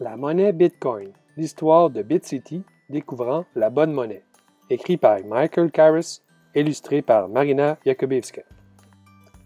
La monnaie Bitcoin, l'histoire de BitCity découvrant la bonne monnaie. Écrit par Michael Karras, illustré par Marina Jakubowska.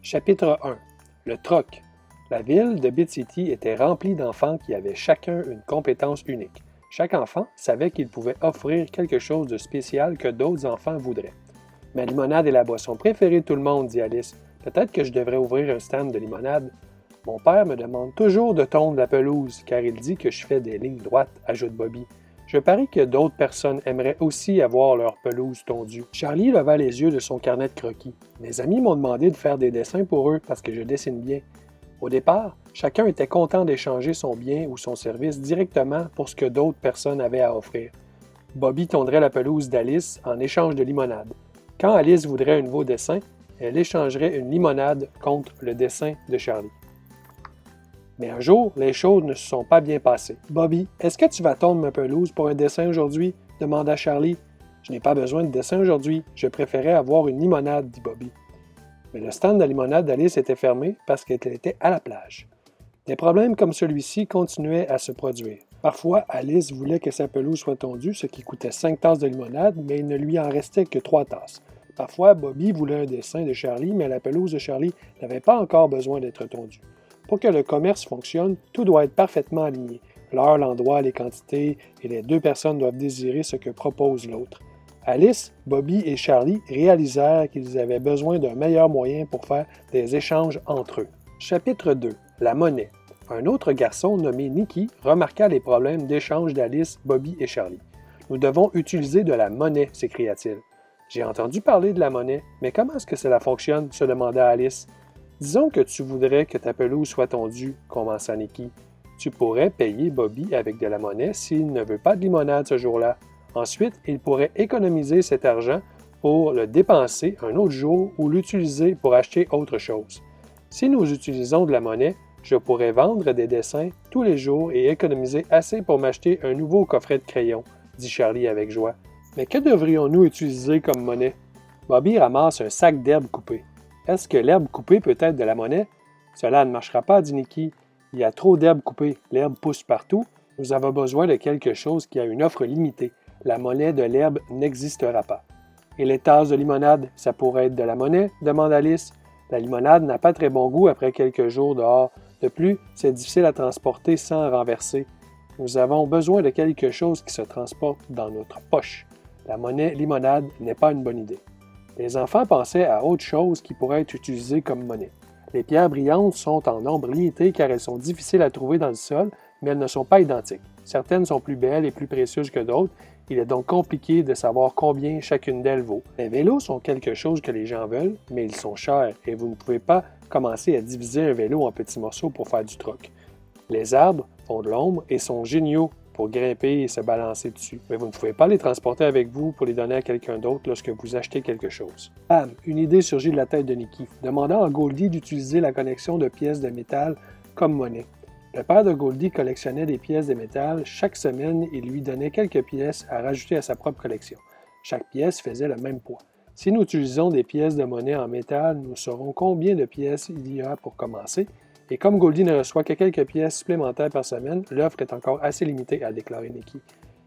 Chapitre 1. Le troc. La ville de BitCity était remplie d'enfants qui avaient chacun une compétence unique. Chaque enfant savait qu'il pouvait offrir quelque chose de spécial que d'autres enfants voudraient. « Ma limonade est la boisson préférée de tout le monde, » dit Alice. « Peut-être que je devrais ouvrir un stand de limonade. » « Mon père me demande toujours de tondre la pelouse, car il dit que je fais des lignes droites, » ajoute Bobby. « Je parie que d'autres personnes aimeraient aussi avoir leur pelouse tondue. » Charlie leva les yeux de son carnet de croquis. « Mes amis m'ont demandé de faire des dessins pour eux parce que je dessine bien. » Au départ, chacun était content d'échanger son bien ou son service directement pour ce que d'autres personnes avaient à offrir. Bobby tondrait la pelouse d'Alice en échange de limonade. Quand Alice voudrait un nouveau dessin, elle échangerait une limonade contre le dessin de Charlie. Mais un jour, les choses ne se sont pas bien passées. « Bobby, est-ce que tu vas tondre ma pelouse pour un dessin aujourd'hui? » demanda Charlie. « Je n'ai pas besoin de dessin aujourd'hui. Je préférais avoir une limonade, » dit Bobby. Mais le stand de limonade d'Alice était fermé parce qu'elle était à la plage. Des problèmes comme celui-ci continuaient à se produire. Parfois, Alice voulait que sa pelouse soit tondue, ce qui coûtait 5 tasses de limonade, mais il ne lui en restait que 3 tasses. Parfois, Bobby voulait un dessin de Charlie, mais la pelouse de Charlie n'avait pas encore besoin d'être tondue. Pour que le commerce fonctionne, tout doit être parfaitement aligné. L'heure, l'endroit, les quantités, et les deux personnes doivent désirer ce que propose l'autre. Alice, Bobby et Charlie réalisèrent qu'ils avaient besoin d'un meilleur moyen pour faire des échanges entre eux. Chapitre 2. La monnaie. Un autre garçon nommé Nicky remarqua les problèmes d'échange d'Alice, Bobby et Charlie. « Nous devons utiliser de la monnaie, » s'écria-t-il. « J'ai entendu parler de la monnaie, mais comment est-ce que cela fonctionne? » se demanda Alice. « Disons que tu voudrais que ta pelouse soit tondue, » commença Nicky. « Tu pourrais payer Bobby avec de la monnaie s'il ne veut pas de limonade ce jour-là. Ensuite, il pourrait économiser cet argent pour le dépenser un autre jour ou l'utiliser pour acheter autre chose. Si nous utilisons de la monnaie, je pourrais vendre des dessins tous les jours et économiser assez pour m'acheter un nouveau coffret de crayons, » dit Charlie avec joie. « Mais que devrions-nous utiliser comme monnaie? » Bobby ramasse un sac d'herbe coupée. « Est-ce que l'herbe coupée peut être de la monnaie? »« Cela ne marchera pas, » dit Nicky. « Il y a trop d'herbe coupée. L'herbe pousse partout. Nous avons besoin de quelque chose qui a une offre limitée. La monnaie de l'herbe n'existera pas. »« Et les tasses de limonade, ça pourrait être de la monnaie? » demande Alice. « La limonade n'a pas très bon goût après quelques jours dehors. De plus, c'est difficile à transporter sans renverser. Nous avons besoin de quelque chose qui se transporte dans notre poche. La monnaie limonade n'est pas une bonne idée. » Les enfants pensaient à autre chose qui pourrait être utilisée comme monnaie. Les pierres brillantes sont en nombre limité car elles sont difficiles à trouver dans le sol, mais elles ne sont pas identiques. Certaines sont plus belles et plus précieuses que d'autres. Il est donc compliqué de savoir combien chacune d'elles vaut. Les vélos sont quelque chose que les gens veulent, mais ils sont chers et vous ne pouvez pas commencer à diviser un vélo en petits morceaux pour faire du troc. Les arbres font de l'ombre et sont géniaux pour grimper et se balancer dessus. Mais vous ne pouvez pas les transporter avec vous pour les donner à quelqu'un d'autre lorsque vous achetez quelque chose. Bam! Une idée surgit de la tête de Nicky, demandant à Goldie d'utiliser la connexion de pièces de métal comme monnaie. Le père de Goldie collectionnait des pièces de métal. Chaque semaine, il lui donnait quelques pièces à rajouter à sa propre collection. Chaque pièce faisait le même poids. Si nous utilisons des pièces de monnaie en métal, nous saurons combien de pièces il y a pour commencer. Et comme Goldie ne reçoit que quelques pièces supplémentaires par semaine, l'offre est encore assez limitée, a déclaré Nicky.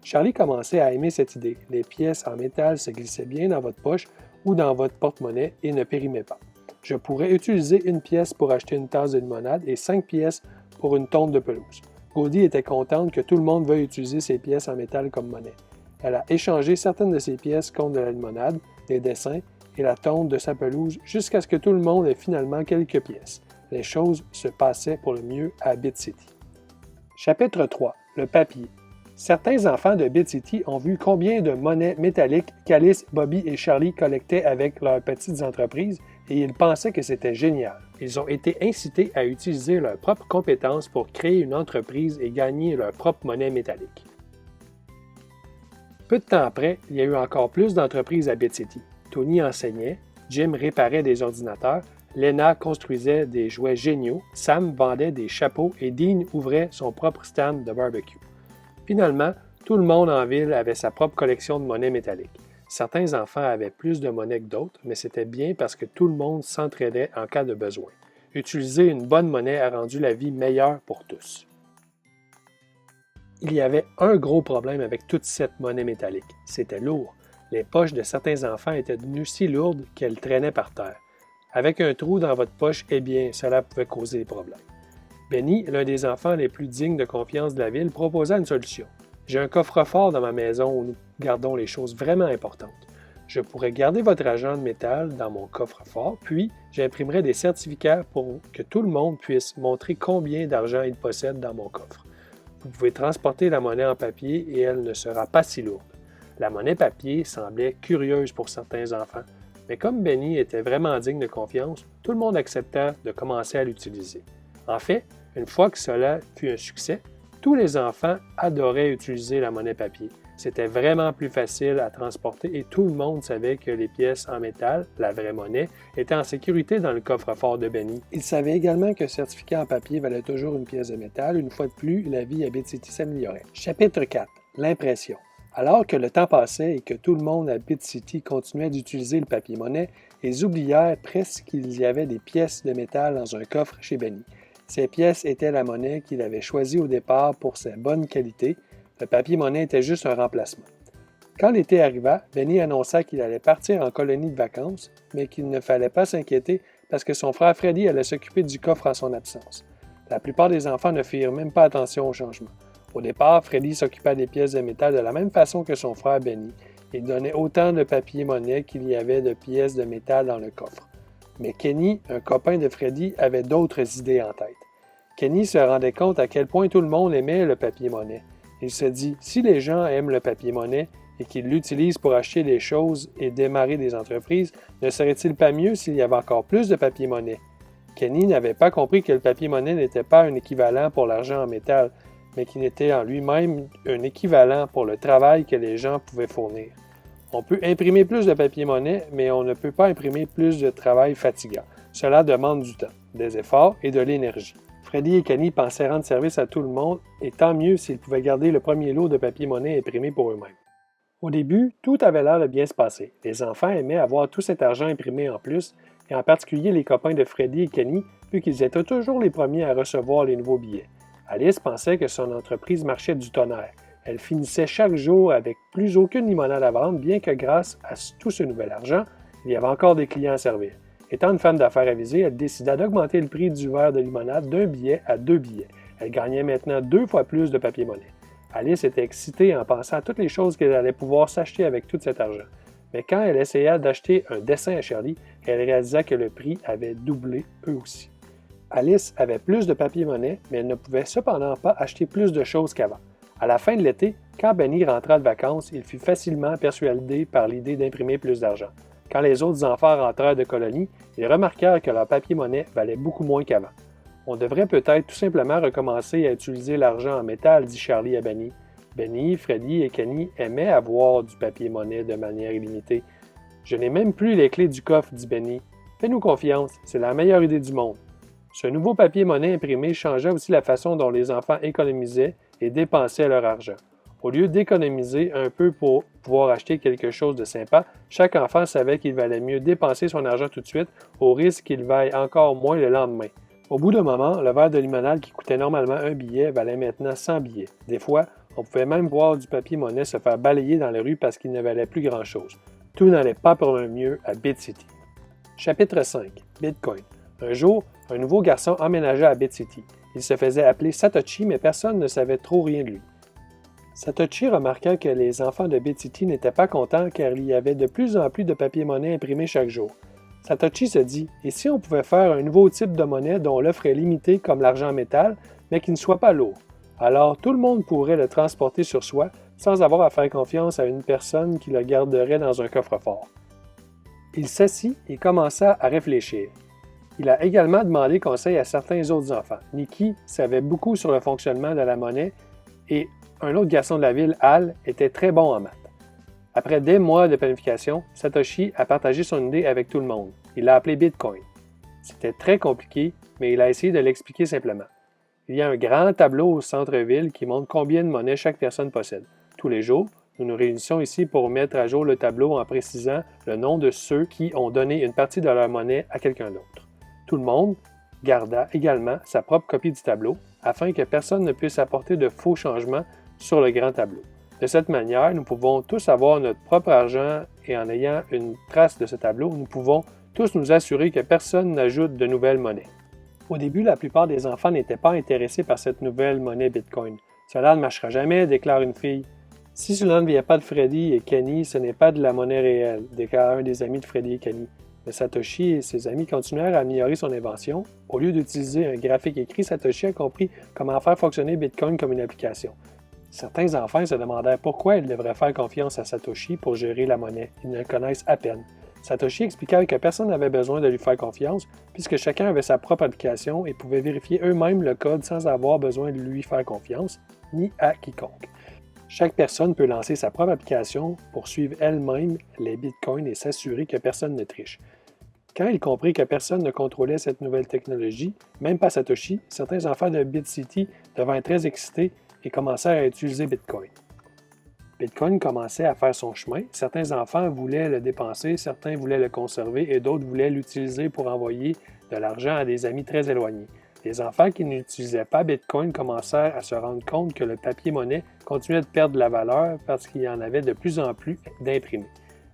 Charlie commençait à aimer cette idée. Les pièces en métal se glissaient bien dans votre poche ou dans votre porte-monnaie et ne périmaient pas. Je pourrais utiliser une pièce pour acheter une tasse de limonade et 5 pièces pour une tonte de pelouse. Goldie était contente que tout le monde veuille utiliser ses pièces en métal comme monnaie. Elle a échangé certaines de ses pièces contre de la limonade, des dessins et la tonte de sa pelouse jusqu'à ce que tout le monde ait finalement quelques pièces. Les choses se passaient pour le mieux à BitCity. Chapitre 3. Le papier. Certains enfants de BitCity ont vu combien de monnaies métalliques qu'Alice, Bobby et Charlie collectaient avec leurs petites entreprises et ils pensaient que c'était génial. Ils ont été incités à utiliser leurs propres compétences pour créer une entreprise et gagner leur propre monnaie métallique. Peu de temps après, il y a eu encore plus d'entreprises à BitCity. Tony enseignait, Jim réparait des ordinateurs, Lena construisait des jouets géniaux, Sam vendait des chapeaux et Dean ouvrait son propre stand de barbecue. Finalement, tout le monde en ville avait sa propre collection de monnaie métallique. Certains enfants avaient plus de monnaie que d'autres, mais c'était bien parce que tout le monde s'entraidait en cas de besoin. Utiliser une bonne monnaie a rendu la vie meilleure pour tous. Il y avait un gros problème avec toute cette monnaie métallique. C'était lourd. Les poches de certains enfants étaient devenues si lourdes qu'elles traînaient par terre. Avec un trou dans votre poche, eh bien, cela pouvait causer des problèmes. Benny, l'un des enfants les plus dignes de confiance de la ville, proposa une solution. J'ai un coffre-fort dans ma maison où nous gardons les choses vraiment importantes. Je pourrais garder votre argent de métal dans mon coffre-fort, puis j'imprimerai des certificats pour que tout le monde puisse montrer combien d'argent il possède dans mon coffre. Vous pouvez transporter la monnaie en papier et elle ne sera pas si lourde. La monnaie papier semblait curieuse pour certains enfants, mais comme Benny était vraiment digne de confiance, tout le monde accepta de commencer à l'utiliser. En fait, une fois que cela fut un succès, tous les enfants adoraient utiliser la monnaie papier. C'était vraiment plus facile à transporter et tout le monde savait que les pièces en métal, la vraie monnaie, étaient en sécurité dans le coffre-fort de Benny. Il savait également qu'un certificat en papier valait toujours une pièce de métal. Une fois de plus, la vie à Bit City s'améliorait. Chapitre 4. L'impression. Alors que le temps passait et que tout le monde à Bit City continuait d'utiliser le papier-monnaie, ils oublièrent presque qu'il y avait des pièces de métal dans un coffre chez Benny. Ces pièces étaient la monnaie qu'il avait choisie au départ pour sa bonne qualité. Le papier-monnaie était juste un remplacement. Quand l'été arriva, Benny annonça qu'il allait partir en colonie de vacances, mais qu'il ne fallait pas s'inquiéter parce que son frère Freddy allait s'occuper du coffre en son absence. La plupart des enfants ne firent même pas attention au changement. Au départ, Freddy s'occupa des pièces de métal de la même façon que son frère Benny. Il donnait autant de papier-monnaie qu'il y avait de pièces de métal dans le coffre. Mais Kenny, un copain de Freddy, avait d'autres idées en tête. Kenny se rendait compte à quel point tout le monde aimait le papier-monnaie. Il se dit, si les gens aiment le papier-monnaie et qu'ils l'utilisent pour acheter des choses et démarrer des entreprises, ne serait-il pas mieux s'il y avait encore plus de papier-monnaie? Kenny n'avait pas compris que le papier-monnaie n'était pas un équivalent pour l'argent en métal, mais qu'il était en lui-même un équivalent pour le travail que les gens pouvaient fournir. On peut imprimer plus de papier-monnaie, mais on ne peut pas imprimer plus de travail fatigant. Cela demande du temps, des efforts et de l'énergie. Freddy et Kenny pensaient rendre service à tout le monde, et tant mieux s'ils pouvaient garder le premier lot de papier-monnaie imprimé pour eux-mêmes. Au début, tout avait l'air de bien se passer. Les enfants aimaient avoir tout cet argent imprimé en plus, et en particulier les copains de Freddy et Kenny, vu qu'ils étaient toujours les premiers à recevoir les nouveaux billets. Alice pensait que son entreprise marchait du tonnerre. Elle finissait chaque jour avec plus aucune limonade à vendre, bien que grâce à tout ce nouvel argent, il y avait encore des clients à servir. Étant une femme d'affaires avisée, elle décida d'augmenter le prix du verre de limonade d'un billet à 2 billets. Elle gagnait maintenant 2 fois plus de papier-monnaie. Alice était excitée en pensant à toutes les choses qu'elle allait pouvoir s'acheter avec tout cet argent. Mais quand elle essaya d'acheter un dessin à Charlie, elle réalisa que le prix avait doublé eux aussi. Alice avait plus de papier-monnaie, mais elle ne pouvait cependant pas acheter plus de choses qu'avant. À la fin de l'été, quand Benny rentra de vacances, il fut facilement persuadé par l'idée d'imprimer plus d'argent. Quand les autres enfants rentrèrent de colonie, ils remarquèrent que leur papier-monnaie valait beaucoup moins qu'avant. On devrait peut-être tout simplement recommencer à utiliser l'argent en métal, dit Charlie à Benny. Benny, Freddy et Kenny aimaient avoir du papier-monnaie de manière illimitée. « Je n'ai même plus les clés du coffre, dit Benny. Fais-nous confiance, c'est la meilleure idée du monde. » Ce nouveau papier-monnaie imprimé changea aussi la façon dont les enfants économisaient et dépensaient leur argent. Au lieu d'économiser un peu pour pouvoir acheter quelque chose de sympa, chaque enfant savait qu'il valait mieux dépenser son argent tout de suite au risque qu'il vaille encore moins le lendemain. Au bout d'un moment, le verre de limonade qui coûtait normalement 1 billet valait maintenant 100 billets. Des fois, on pouvait même voir du papier-monnaie se faire balayer dans les rues parce qu'il ne valait plus grand-chose. Tout n'allait pas pour le mieux à Bit City. Chapitre 5. Bitcoin. Un jour, un nouveau garçon emménagea à Bit City. Il se faisait appeler Satoshi, mais personne ne savait trop rien de lui. Satoshi remarqua que les enfants de Bit City n'étaient pas contents car il y avait de plus en plus de papier-monnaie imprimé chaque jour. Satoshi se dit « Et si on pouvait faire un nouveau type de monnaie dont l'offre est limitée comme l'argent métal, mais qui ne soit pas lourd? Alors tout le monde pourrait le transporter sur soi sans avoir à faire confiance à une personne qui le garderait dans un coffre-fort. » Il s'assit et commença à réfléchir. Il a également demandé conseil à certains autres enfants. Nicky savait beaucoup sur le fonctionnement de la monnaie et un autre garçon de la ville, Al, était très bon en maths. Après des mois de planification, Satoshi a partagé son idée avec tout le monde. Il l'a appelé Bitcoin. C'était très compliqué, mais il a essayé de l'expliquer simplement. Il y a un grand tableau au centre-ville qui montre combien de monnaie chaque personne possède. Tous les jours, nous nous réunissons ici pour mettre à jour le tableau en précisant le nom de ceux qui ont donné une partie de leur monnaie à quelqu'un d'autre. Tout le monde garda également sa propre copie du tableau afin que personne ne puisse apporter de faux changements sur le grand tableau. De cette manière, nous pouvons tous avoir notre propre argent et en ayant une trace de ce tableau, nous pouvons tous nous assurer que personne n'ajoute de nouvelles monnaies. Au début, la plupart des enfants n'étaient pas intéressés par cette nouvelle monnaie Bitcoin. « Cela ne marchera jamais », déclare une fille. « Si cela ne vient pas de Freddy et Kenny, ce n'est pas de la monnaie réelle », déclare un des amis de Freddy et Kenny. Mais Satoshi et ses amis continuèrent à améliorer son invention. Au lieu d'utiliser un graphique écrit, Satoshi a compris comment faire fonctionner Bitcoin comme une application. Certains enfants se demandèrent pourquoi ils devraient faire confiance à Satoshi pour gérer la monnaie. Ils ne le connaissent à peine. Satoshi expliqua que personne n'avait besoin de lui faire confiance puisque chacun avait sa propre application et pouvait vérifier eux-mêmes le code sans avoir besoin de lui faire confiance, ni à quiconque. Chaque personne peut lancer sa propre application pour suivre elle-même les bitcoins et s'assurer que personne ne triche. Quand il comprit que personne ne contrôlait cette nouvelle technologie, même pas Satoshi, certains enfants de BitCity devinrent très excités et commencèrent à utiliser Bitcoin. Bitcoin commençait à faire son chemin. Certains enfants voulaient le dépenser, certains voulaient le conserver et d'autres voulaient l'utiliser pour envoyer de l'argent à des amis très éloignés. Les enfants qui n'utilisaient pas Bitcoin commencèrent à se rendre compte que le papier-monnaie continuait de perdre de la valeur parce qu'il y en avait de plus en plus d'imprimés.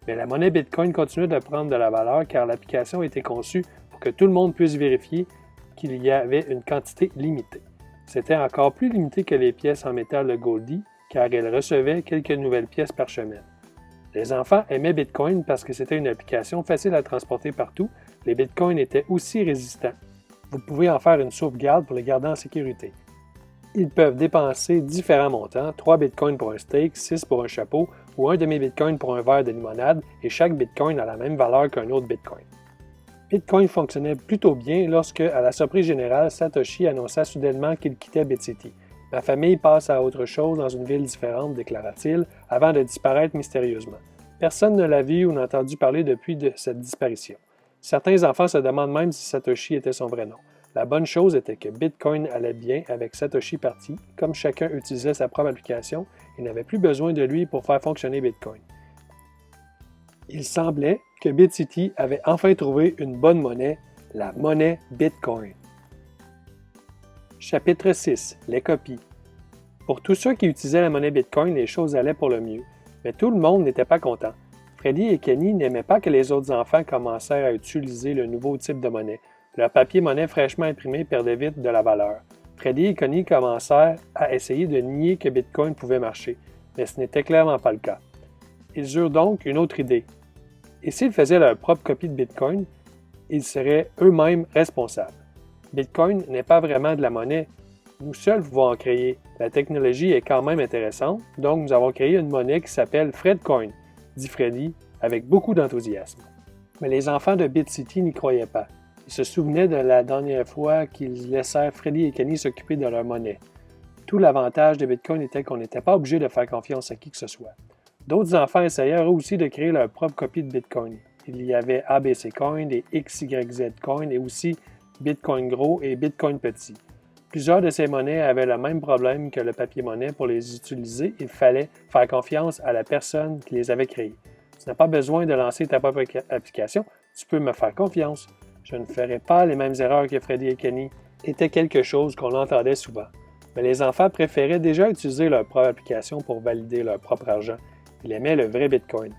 Mais la monnaie Bitcoin continuait de prendre de la valeur car l'application était conçue pour que tout le monde puisse vérifier qu'il y avait une quantité limitée. C'était encore plus limité que les pièces en métal de Goldie, car elle recevait quelques nouvelles pièces par semaine. Les enfants aimaient Bitcoin parce que c'était une application facile à transporter partout. Les Bitcoins étaient aussi résistants. Vous pouvez en faire une sauvegarde pour les garder en sécurité. Ils peuvent dépenser différents montants, 3 Bitcoins pour un steak, 6 pour un chapeau ou un demi-Bitcoin pour un verre de limonade et chaque Bitcoin a la même valeur qu'un autre Bitcoin. Bitcoin fonctionnait plutôt bien lorsque, à la surprise générale, Satoshi annonça soudainement qu'il quittait BitCity. « Ma famille passe à autre chose dans une ville différente », déclara-t-il, avant de disparaître mystérieusement. Personne ne l'a vu ou n'a entendu parler depuis de cette disparition. Certains enfants se demandent même si Satoshi était son vrai nom. La bonne chose était que Bitcoin allait bien avec Satoshi parti, comme chacun utilisait sa propre application et n'avait plus besoin de lui pour faire fonctionner Bitcoin. Il semblait que BitCity avait enfin trouvé une bonne monnaie, la monnaie Bitcoin. Chapitre 6. Les copies. Pour tous ceux qui utilisaient la monnaie Bitcoin, les choses allaient pour le mieux. Mais tout le monde n'était pas content. Freddy et Kenny n'aimaient pas que les autres enfants commencèrent à utiliser le nouveau type de monnaie. Leur papier-monnaie fraîchement imprimé perdait vite de la valeur. Freddy et Kenny commencèrent à essayer de nier que Bitcoin pouvait marcher, mais ce n'était clairement pas le cas. Ils eurent donc une autre idée. Et s'ils faisaient leur propre copie de Bitcoin, ils seraient eux-mêmes responsables. Bitcoin n'est pas vraiment de la monnaie. Nous seuls pouvons en créer. La technologie est quand même intéressante, donc nous avons créé une monnaie qui s'appelle Fredcoin, dit Freddy avec beaucoup d'enthousiasme. Mais les enfants de BitCity n'y croyaient pas. Ils se souvenaient de la dernière fois qu'ils laissèrent Freddy et Kenny s'occuper de leur monnaie. Tout l'avantage de Bitcoin était qu'on n'était pas obligé de faire confiance à qui que ce soit. D'autres enfants essayèrent aussi de créer leur propre copie de Bitcoin. Il y avait ABC Coin et XYZ Coin et aussi Bitcoin gros et Bitcoin petit. Plusieurs de ces monnaies avaient le même problème que le papier-monnaie. Pour les utiliser, il fallait faire confiance à la personne qui les avait créées. Tu n'as pas besoin de lancer ta propre application, tu peux me faire confiance. Je ne ferai pas les mêmes erreurs que Freddy et Kenny, était quelque chose qu'on entendait souvent. Mais les enfants préféraient déjà utiliser leur propre application pour valider leur propre argent. Ils aimaient le vrai Bitcoin.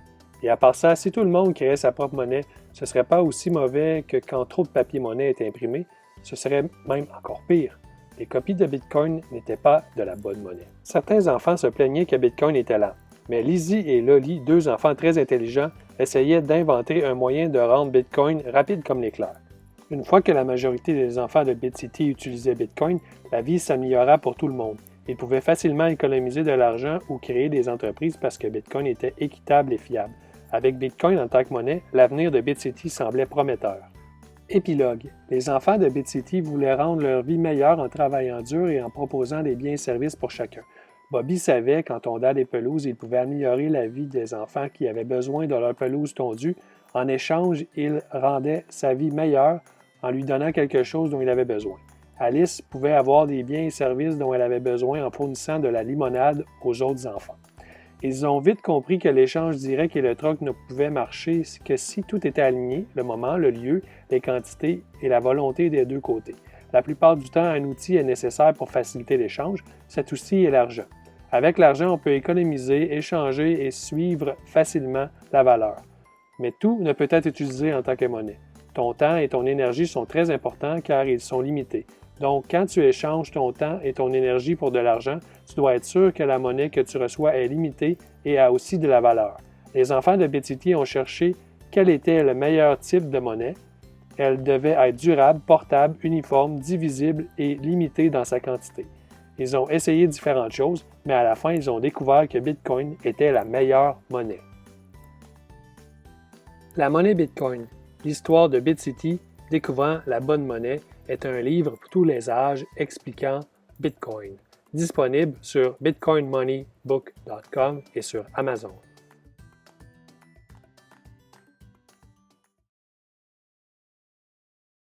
Et à part ça, si tout le monde créait sa propre monnaie, ce ne serait pas aussi mauvais que quand trop de papier-monnaie est imprimé, ce serait même encore pire. Les copies de Bitcoin n'étaient pas de la bonne monnaie. Certains enfants se plaignaient que Bitcoin était lent, mais Lizzie et Lolly, deux enfants très intelligents, essayaient d'inventer un moyen de rendre Bitcoin rapide comme l'éclair. Une fois que la majorité des enfants de BitCity utilisaient Bitcoin, la vie s'améliora pour tout le monde. Ils pouvaient facilement économiser de l'argent ou créer des entreprises parce que Bitcoin était équitable et fiable. Avec Bitcoin en tant que monnaie, l'avenir de BitCity semblait prometteur. Épilogue. Les enfants de BitCity voulaient rendre leur vie meilleure en travaillant dur et en proposant des biens et services pour chacun. Bobby savait qu'en tondant des pelouses, il pouvait améliorer la vie des enfants qui avaient besoin de leur pelouse tondue. En échange, il rendait sa vie meilleure en lui donnant quelque chose dont il avait besoin. Alice pouvait avoir des biens et services dont elle avait besoin en fournissant de la limonade aux autres enfants. Ils ont vite compris que l'échange direct et le troc ne pouvaient marcher que si tout était aligné, le moment, le lieu, les quantités et la volonté des deux côtés. La plupart du temps, un outil est nécessaire pour faciliter l'échange. Cet outil est l'argent. Avec l'argent, on peut économiser, échanger et suivre facilement la valeur. Mais tout ne peut être utilisé en tant que monnaie. Ton temps et ton énergie sont très importants car ils sont limités. Donc, quand tu échanges ton temps et ton énergie pour de l'argent, tu dois être sûr que la monnaie que tu reçois est limitée et a aussi de la valeur. Les enfants de Betsy ont cherché quel était le meilleur type de monnaie. Elle devait être durable, portable, uniforme, divisible et limitée dans sa quantité. Ils ont essayé différentes choses, mais à la fin, ils ont découvert que Bitcoin était la meilleure monnaie. La monnaie Bitcoin, l'histoire de BitCity découvrant la bonne monnaie, est un livre pour tous les âges expliquant Bitcoin, disponible sur bitcoinmoneybook.com et sur Amazon.